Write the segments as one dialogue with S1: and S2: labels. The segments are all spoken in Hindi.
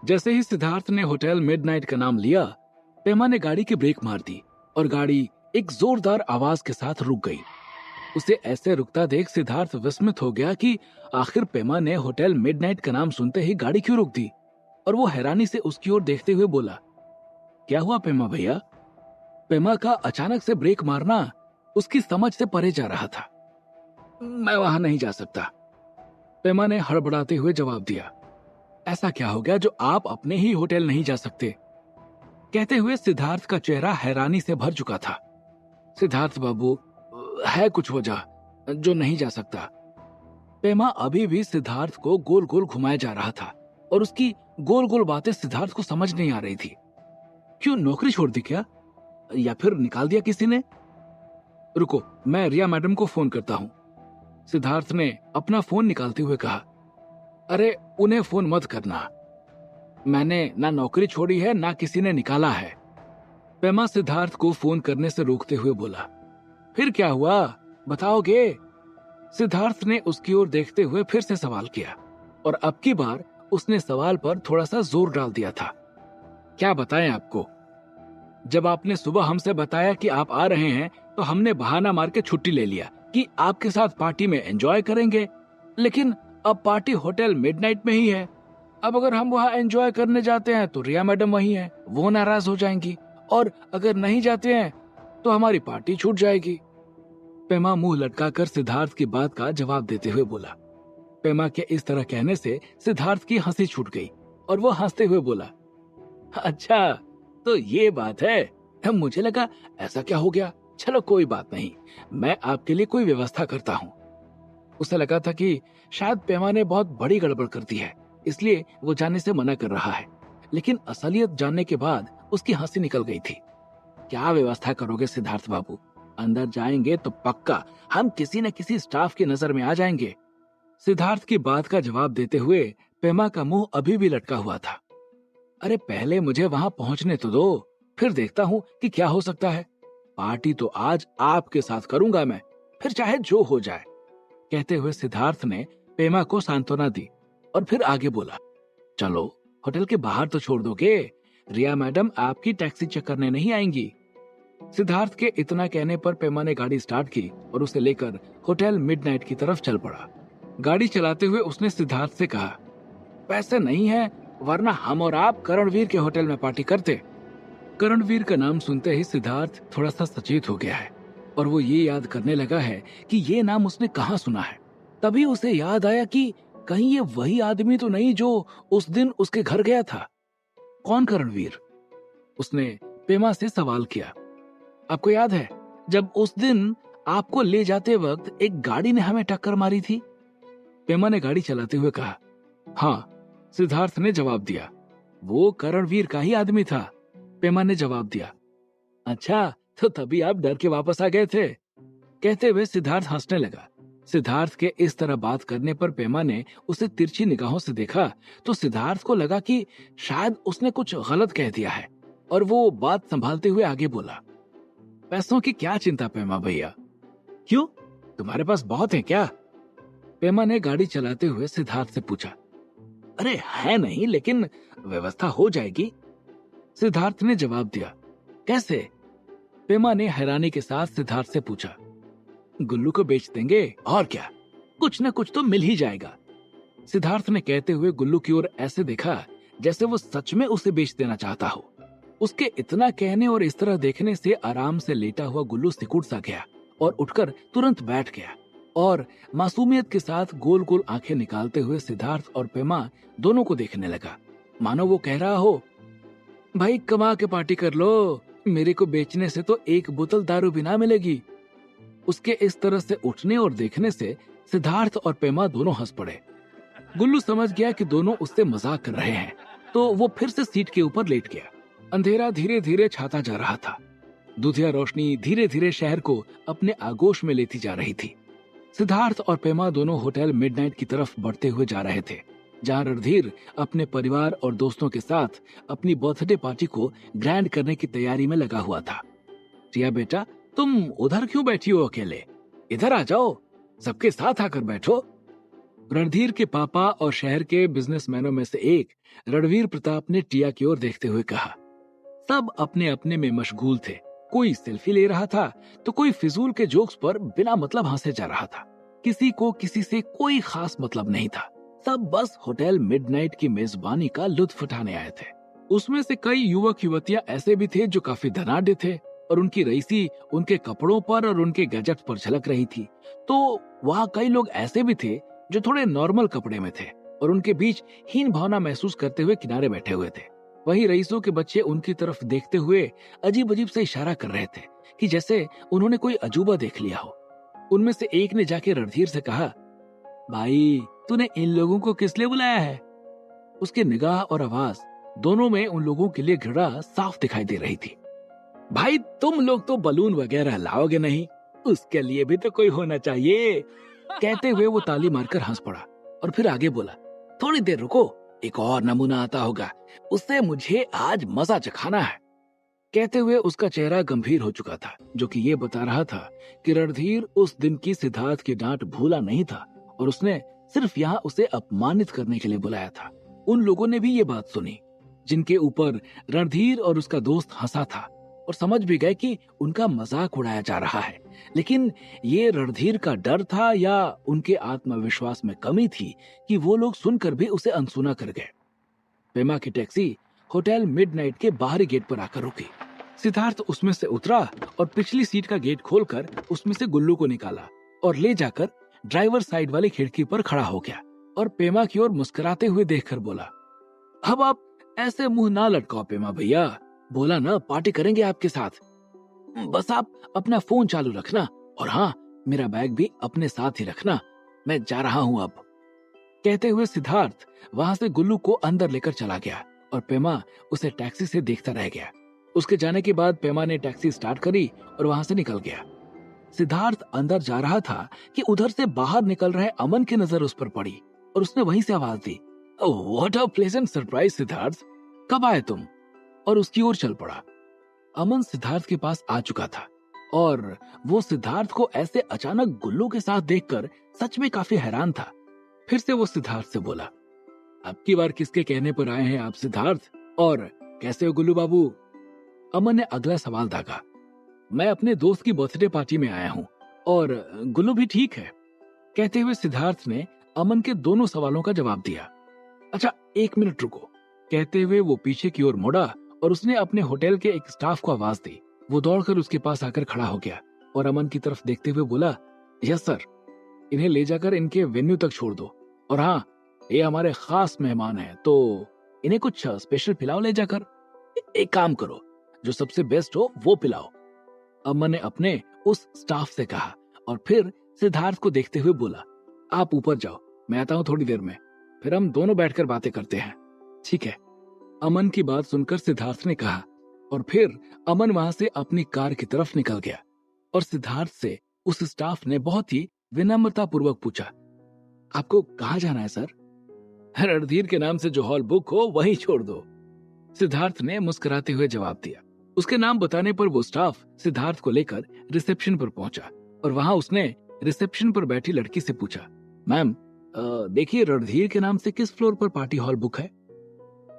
S1: जैसे ही सिद्धार्थ ने होटल मिडनाइट का नाम लिया, पेमा ने गाड़ी की ब्रेक मार दी और गाड़ी एक जोरदार आवाज के साथ रुक गई। उसे ऐसे रुकता देख सिद्धार्थ विस्मित हो गया कि आखिर पेमा ने होटल मिडनाइट का नाम सुनते ही गाड़ी क्यों रोक दी, और वो हैरानी से उसकी ओर देखते हुए बोला, क्या हुआ पेमा भैया? पेमा का अचानक से ब्रेक मारना उसकी समझ से परे जा रहा था। मैं वहां नहीं जा सकता, पेमा ने हड़बड़ाते हुए जवाब दिया। ऐसा क्या हो गया जो आप अपने ही होटल नहीं जा सकते? कहते हुए सिद्धार्थ का चेहरा हैरानी से भर चुका था। सिद्धार्थ बाबू, है कुछ वजह जो नहीं जा सकता। पेमा अभी भी सिद्धार्थ को गोल गोल घुमाया जा रहा था और उसकी गोल गोल बातें सिद्धार्थ को समझ नहीं आ रही थी। क्यों, नौकरी छोड़ दी क्या, या फिर निकाल दिया किसी ने? रुको, मैं रिया मैडम को फोन करता हूँ, सिद्धार्थ ने अपना फोन निकालते हुए कहा। अरे उन्हें फोन मत करना, मैंने ना नौकरी छोड़ी है ना किसी ने निकाला है, पेमा सिद्धार्थ को फोन करने से रोकते हुए बोला। फिर क्या हुआ, बताओगे? सिद्धार्थ ने उसकी ओर देखते हुए फिर से सवाल किया और अब की बार उसने सवाल पर थोड़ा सा जोर डाल दिया था। क्या बताएं आपको? जब आपने सुबह हमसे बताया कि आप आ रहे हैं तो हमने बहाना मार के छुट्टी ले लिया कि आपके साथ पार्टी में एंजॉय करेंगे, लेकिन अब पार्टी होटल मिडनाइट में ही है। अब अगर हम वहाँ एंजॉय करने जाते हैं तो रिया मैडम वही है, वो नाराज हो जाएंगी, और अगर नहीं जाते हैं तो हमारी पार्टी छूट जाएगी। पेमा मुंह लटकाकर सिद्धार्थ की बात का जवाब देते हुए बोला। पेमा के इस तरह कहने से सिद्धार्थ की हंसी छूट गई और वो हंसते हुए बोला, अच्छा तो ये बात है, मुझे लगा ऐसा क्या हो गया। चलो कोई बात नहीं, मैं आपके लिए कोई व्यवस्था करता हूँ। उसे लगा था कि शायद पेमा ने बहुत बड़ी गड़बड़ कर दी है, इसलिए वो जाने से मना कर रहा है, लेकिन असलियत जानने के बाद उसकी हंसी निकल गई थी। क्या व्यवस्था करोगे सिद्धार्थ बाबू? अंदर जाएंगे तो पक्का हम किसी न किसी स्टाफ की नजर में आ जाएंगे। सिद्धार्थ की बात का जवाब देते हुए पेमा का मुंह अभी भी लटका हुआ था। अरे पहले मुझे वहां पहुंचने तो दो, फिर देखता हूँ कि क्या हो सकता है। पार्टी तो आज आपके साथ करूंगा मैं, फिर चाहे जो हो जाए। कहते हुए सिद्धार्थ ने पेमा को सांत्वना दी और फिर आगे बोला, चलो होटल के बाहर तो छोड़ दोगे, रिया मैडम आपकी टैक्सी चेक करने नहीं आएंगी। सिद्धार्थ के इतना कहने पर पेमा ने गाड़ी स्टार्ट की और उसे लेकर होटल मिडनाइट की तरफ चल पड़ा। गाड़ी चलाते हुए उसने सिद्धार्थ से कहा, पैसे नहीं है वरना हम और आप करणवीर के होटल में पार्टी करते। करणवीर का नाम सुनते ही सिद्धार्थ थोड़ा सा सचेत हो गया है और वो ये याद करने लगा है कि ये नाम उसने कहाँ सुना है। तभी उसे याद आया कि कहीं ये वही आदमी तो नहीं जो उस दिन उसके घर गया था। कौन करणवीर? उसने पेमा से सवाल किया। आपको याद है जब उस दिन आपको ले जाते वक्त एक गाड़ी ने हमें टक्कर मारी थी? पेमा ने गाड़ी चलाते हुए कहा। हाँ, सिद्धार्थ ने जवाब दिया। वो करणवीर का ही आदमी था, पेमा ने जवाब दिया। अच्छा, तो तभी आप डर के वापस आ गए थे। कहते हुए सिद्धार्थ हंसने लगा। सिद्धार्थ के इस तरह बात करने पर पेमा ने उसे तिरछी निगाहों से देखा तो सिद्धार्थ को लगा कि शायद उसने कुछ गलत कह दिया है और वो बात संभालते हुए आगे बोला। पैसों की क्या चिंता पेमा भैया? क्यों, तुम्हारे पास बहुत है क्या? पेमा ने गाड़ी चलाते हुए सिद्धार्थ से पूछा। अरे है नहीं, लेकिन व्यवस्था हो जाएगी, सिद्धार्थ ने जवाब दिया। कैसे? पेमा ने हैरानी के साथ सिद्धार्थ से पूछा। गुल्लू को बेच देंगे और क्या, कुछ न कुछ तो मिल ही जाएगा। सिद्धार्थ ने कहते हुए गुल्लू की ओर ऐसे देखा जैसे वो सच में उसे बेच देना चाहता हो। उसके इतना कहने और इस तरह देखने से आराम से लेटा हुआ गुल्लू सिकुड़ सा गया और उठकर तुरंत बैठ गया और मासूमियत के साथ गोल गोल आंखें निकालते हुए सिद्धार्थ और पेमा दोनों को देखने लगा, मानो वो कह रहा हो, भाई कमा के पार्टी कर लो, मेरे को बेचने से तो एक बोतल दारू भी ना मिलेगी। उसके इस तरह से उठने और देखने से सिद्धार्थ और पेमा दोनों हंस पड़े। गुल्लू समझ गया कि दोनों उससे मजाक कर रहे हैं, तो वो फिर से सीट के ऊपर लेट गया। अंधेरा धीरे धीरे छाता जा रहा था। दुधिया रोशनी धीरे धीरे शहर को अपने आगोश में लेती जा रही थी। सिद्धार्थ और पेमा दोनों होटल मिडनाइट की तरफ बढ़ते हुए जा रहे थे, जहां रणधीर अपने परिवार और दोस्तों के साथ अपनी बर्थडे पार्टी को ग्रैंड करने की तैयारी में लगा हुआ था। रिया बेटा, तुम उधर क्यों बैठी हो अकेले? इधर आ जाओ, सबके साथ आकर बैठो। रणधीर के पापा और शहर के बिजनेसमैनों में से एक रणवीर प्रताप ने टिया की ओर देखते हुए कहा। सब अपने अपने में मशगूल थे। कोई सेल्फी ले रहा था तो कोई फिजूल के जोक्स पर बिना मतलब हंसे जा रहा था। किसी को किसी से कोई खास मतलब नहीं था। सब बस होटल मिडनाइट की मेजबानी का लुत्फ उठाने आए थे। उसमें से कई युवक युवतियां ऐसे भी थे जो काफी धनाढ्य थे और उनकी रईसी उनके कपड़ों पर और उनके गैजेट्स पर झलक रही थी। तो वहाँ कई लोग ऐसे भी थे जो थोड़े नॉर्मल कपड़े में थे और उनके बीच हीन भावना महसूस करते हुए किनारे बैठे हुए थे। वहीं रईसों के बच्चे उनकी तरफ देखते हुए अजीब अजीब से इशारा कर रहे थे कि जैसे उन्होंने कोई अजूबा देख लिया हो। उनमें से एक ने जाके रणधीर से कहा, भाई तूने इन लोगों को किस लिए बुलाया है? उसकी निगाह और आवाज दोनों में उन लोगों के लिए घृणा साफ दिखाई दे रही थी। भाई तुम लोग तो बलून वगैरह लाओगे नहीं, उसके लिए भी तो कोई होना चाहिए। कहते हुए वो ताली मारकर हंस पड़ा और फिर आगे बोला, थोड़ी देर रुको, एक और नमूना आता होगा, उससे मुझे आज मजा चखाना है। कहते हुए उसका चेहरा गंभीर हो चुका था, जो कि ये बता रहा था कि रणधीर उस दिन की सिद्धार्थ की डांट भूला नहीं था और उसने सिर्फ यहाँ उसे अपमानित करने के लिए बुलाया था। उन लोगों ने भी ये बात सुनी जिनके ऊपर रणधीर और उसका दोस्त हंसा था और समझ भी गए कि उनका मजाक उड़ाया जा रहा है। लेकिन ये रणधीर का डर था या उनके आत्मविश्वास में कमी थी कि वो लोग सुनकर भी उसे अनसुना कर गए। पेमा की टैक्सी होटल मिडनाइट के बाहरी गेट पर आकर रुकी। सिद्धार्थ उसमें से उतरा और पिछली सीट का गेट खोलकर उसमें से गुल्लू को निकाला और ले जाकर ड्राइवर साइड वाली खिड़की पर खड़ा हो गया और पेमा की ओर मुस्कुराते हुए देखकर बोला, अब आप ऐसे मुंह ना लटकाओ पेमा भैया, बोला ना पार्टी करेंगे आपके साथ। बस आप अपना फोन चालू रखना और हाँ, मेरा बैग भी अपने साथ ही रखना, मैं जा रहा हूँ अब। कहते हुए सिद्धार्थ वहां से गुल्लू को अंदर लेकर चला गया और पेमा उसे टैक्सी से देखता रह गया। उसके जाने के बाद पेमा ने टैक्सी स्टार्ट करी और वहां से निकल गया। सिद्धार्थ अंदर जा रहा था कि उधर से बाहर निकल रहे अमन की नजर उस पर पड़ी और उसने वहीं से आवाज दी, what a pleasant surprise Siddharth, कब आए तुम? और उसकी ओर चल पड़ा। अमन सिद्धार्थ के पास आ चुका था और वो सिद्धार्थ को ऐसे अचानक गुल्लू के साथ देखकर सच में काफी हैरान था। फिर से वो सिद्धार्थ से बोला, अब की बार किसके कहने पर आए हैं आप सिद्धार्थ, और कैसे हो गुल्लू बाबू? अमन ने अगला सवाल दागा। मैं अपने दोस्त की बर्थडे पार्टी में आया हूँ और गुल्लू भी ठीक है। कहते हुए सिद्धार्थ ने अमन के दोनों सवालों का जवाब दिया। अच्छा एक मिनट रुको। कहते हुए वो पीछे की ओर मुड़ा और उसने अपने होटल के एक स्टाफ को आवाज दी। वो दौड़कर उसके पास आकर खड़ा हो गया और अमन की तरफ देखते हुए बोला, यस सर, इन्हें ले जाकर इनके वेन्यू तक छोड़ दो और हाँ, ये हमारे खास मेहमान हैं तो इन्हें कुछ स्पेशल पिलाओ ले जाकर। एक काम करो, जो सबसे बेस्ट हो वो पिलाओ। अमन ने अपने उस स्टाफ से कहा और फिर सिद्धार्थ को देखते हुए बोला, आप ऊपर जाओ, मैं आता हूँ थोड़ी देर में, फिर हम दोनों बैठकर बातें करते हैं। ठीक है। अमन की बात सुनकर सिद्धार्थ ने कहा और फिर अमन वहां से अपनी कार की तरफ निकल गया और सिद्धार्थ से उस स्टाफ ने बहुत ही विनम्रता पूर्वक पूछा, आपको कहाँ जाना है सर? रणधीर के नाम से जो हॉल बुक हो वहीं छोड़ दो। सिद्धार्थ ने मुस्कुराते हुए जवाब दिया। उसके नाम बताने पर वो स्टाफ सिद्धार्थ को लेकर रिसेप्शन पर पहुंचा और वहां उसने रिसेप्शन पर बैठी लड़की से पूछा, मैम देखिए रणधीर के नाम से किस फ्लोर पर पार्टी हॉल बुक है?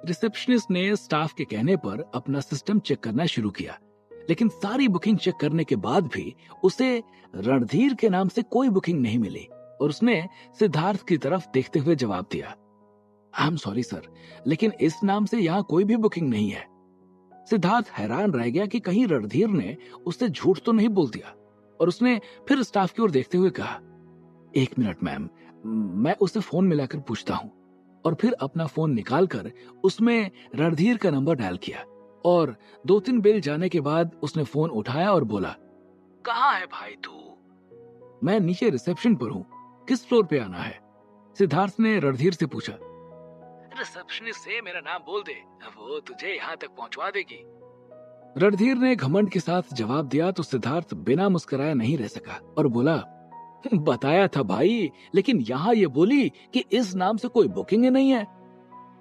S1: रिसेप्शनिस्ट ने स्टाफ के कहने पर अपना सिस्टम चेक करना शुरू किया, लेकिन सारी बुकिंग चेक करने के बाद भी उसे रणधीर के नाम से कोई बुकिंग नहीं मिली और उसने सिद्धार्थ की तरफ देखते हुए जवाब दिया, आई एम सॉरी सर, लेकिन इस नाम से यहाँ कोई भी बुकिंग नहीं है। सिद्धार्थ हैरान रह गया कि कहीं रणधीर ने उससे झूठ तो नहीं बोल दिया और उसने फिर स्टाफ की ओर देखते हुए कहा, एक मिनट मैम, मैं उसे फोन मिलाकर पूछता हूँ। और फिर अपना फोन निकालकर उसमें रणधीर का नंबर डायल किया और 2-3 बेल जाने के बाद उसने फोन उठाया और बोला, कहाँ है भाई तू? मैं नीचे रिसेप्शन पर हूँ, किस फ्लोर पे आना है? सिद्धार्थ ने रणधीर से पूछा। रिसेप्शनिस्ट से मेरा नाम बोल दे, वो तुझे यहाँ तक पहुँचवा देगी। रणधीर ने घमंड के साथ जवाब दिया तो सिद्धार्थ बिना मुस्कुराए नहीं रह सका और बोला, बताया था भाई, लेकिन यहाँ ये बोली कि इस नाम से कोई बुकिंग ही नहीं है।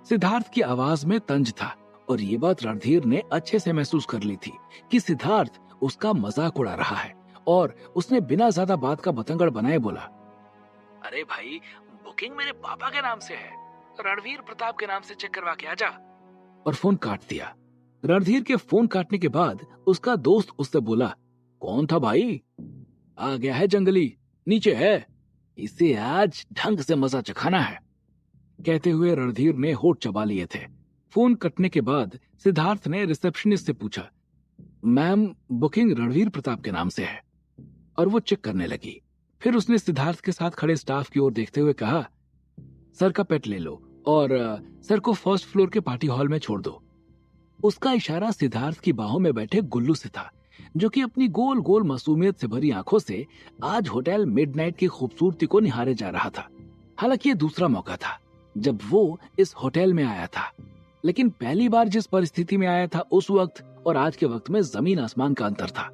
S1: सिद्धार्थ की आवाज में तंज था और ये बात रणधीर ने अच्छे से महसूस कर ली थी कि सिद्धार्थ उसका मजाक उड़ा रहा है और उसने बिना ज्यादा बात का बतंगड़ बनाए बोला, अरे भाई बुकिंग मेरे पापा के नाम से है, रणवीर प्रताप के नाम से चेक करवा के आजा। और फोन काट दिया। रणधीर के फोन काटने के बाद उसका दोस्त उससे बोला, कौन था भाई? आ गया है जंगली, नीचे है, इसे आज ढंग से मजा चखाना है। कहते हुए रणधीर ने होठ चबा लिए थे। फोन कटने के बाद सिद्धार्थ ने रिसेप्शनिस्ट से पूछा, मैम बुकिंग रणवीर प्रताप के नाम से है, और वो चेक करने लगी। फिर उसने सिद्धार्थ के साथ खड़े स्टाफ की ओर देखते हुए कहा, सर का पेट ले लो और सर को फर्स्ट फ्लोर के पार्टी हॉल में छोड़ दो। उसका इशारा सिद्धार्थ की बाहों में बैठे गुल्लू से था, जो कि अपनी गोल गोल मासूमियत से भरी आंखों से आज होटल मिडनाइट की खूबसूरती को निहारे जा रहा था। हालांकि ये दूसरा मौका था जब वो इस होटल में आया था, लेकिन पहली बार जिस परिस्थिति में आया था उस वक्त और आज के वक्त में जमीन आसमान का अंतर था।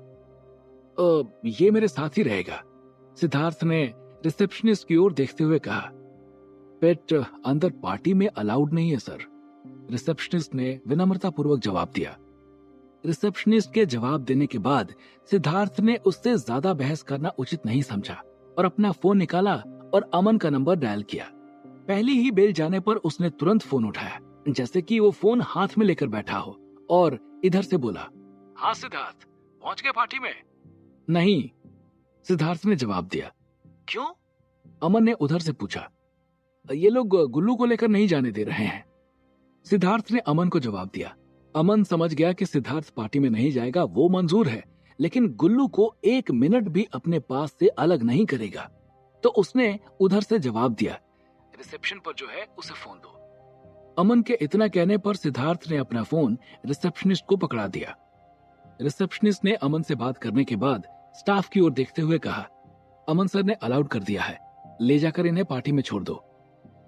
S1: ये मेरे साथ ही रहेगा, सिद्धार्थ ने रिसेप्शनिस्ट की ओर देखते हुए कहा। पेट अंदर पार्टी में अलाउड नहीं है सर, रिसेप्शनिस्ट ने विनम्रता पूर्वक जवाब दिया। रिसेप्शनिस्ट के जवाब देने के बाद सिद्धार्थ ने उससे ज्यादा बहस करना उचित नहीं समझा और अपना फोन निकाला और अमन का नंबर डायल किया। पहली ही बेल जाने पर उसने तुरंत फोन उठाया, जैसे कि वो फोन हाथ में लेकर बैठा हो, और इधर से बोला, हाँ सिद्धार्थ, पहुंच गए पार्टी में? नहीं, सिद्धार्थ ने जवाब दिया। क्यों? अमन ने उधर से पूछा। ये लोग गुल्लू को लेकर नहीं जाने दे रहे हैं, सिद्धार्थ ने अमन को जवाब दिया। अमन समझ गया कि सिद्धार्थ पार्टी में नहीं जाएगा, वो मंजूर है, लेकिन गुल्लू को एक मिनट भी अपने पास से अलग नहीं करेगा। तो उसने उधर से जवाब दिया, रिसेप्शन पर जो है उसे फोन दो। अमन के इतना कहने पर सिद्धार्थ ने अपना फोन रिसेप्शनिस्ट को पकड़ा दिया। रिसेप्शनिस्ट ने अमन से बात करने के बाद स्टाफ की ओर देखते हुए कहा, अमन सर ने अलाउड कर दिया है, ले जाकर इन्हें पार्टी में छोड़ दो।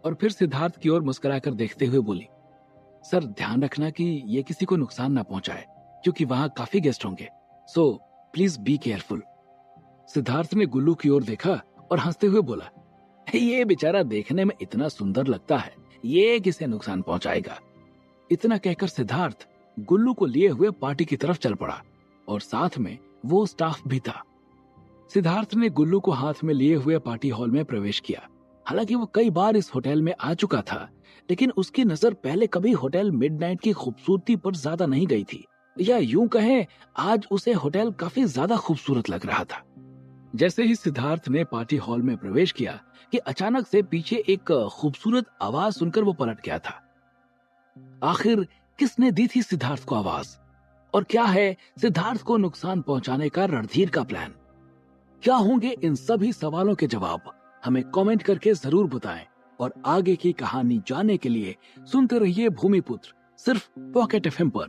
S1: और फिर सिद्धार्थ की ओर मुस्कुराकर देखते हुए बोली, सर ध्यान रखना कि ये किसी को नुकसान ना पहुंचाए, क्योंकि वहां काफी गेस्ट होंगे, so please be careful. Siddharth ने गुल्लू की ओर देखा और हंसते हुए बोला, ये बेचारा देखने में इतना सुंदर लगता है, ये किसे नुकसान पहुंचाएगा। इतना कहकर सिद्धार्थ गुल्लू को लिए हुए पार्टी की तरफ चल पड़ा और साथ में वो स्टाफ भी था। सिद्धार्थ ने गुल्लू को हाथ में लिए हुए पार्टी हॉल में प्रवेश किया। हालांकि वो कई बार इस होटल में आ चुका था, लेकिन उसकी नजर पहले कभी होटल मिडनाइट की खूबसूरती पर ज्यादा नहीं गई थी, या यूं कहें आज उसे होटल काफी ज्यादा खूबसूरत लग रहा था। जैसे ही सिद्धार्थ ने पार्टी हॉल में प्रवेश किया कि अचानक से पीछे एक खूबसूरत आवाज सुनकर वो पलट गया था। आखिर किसने दी थी सिद्धार्थ को आवाज, और क्या है सिद्धार्थ को नुकसान पहुंचाने का रणधीर का प्लान? क्या होंगे इन सभी सवालों के जवाब? हमें कमेंट करके जरूर बताएं, और आगे की कहानी जानने के लिए सुनते रहिए भूमिपुत्र, सिर्फ पॉकेट एफएम पर।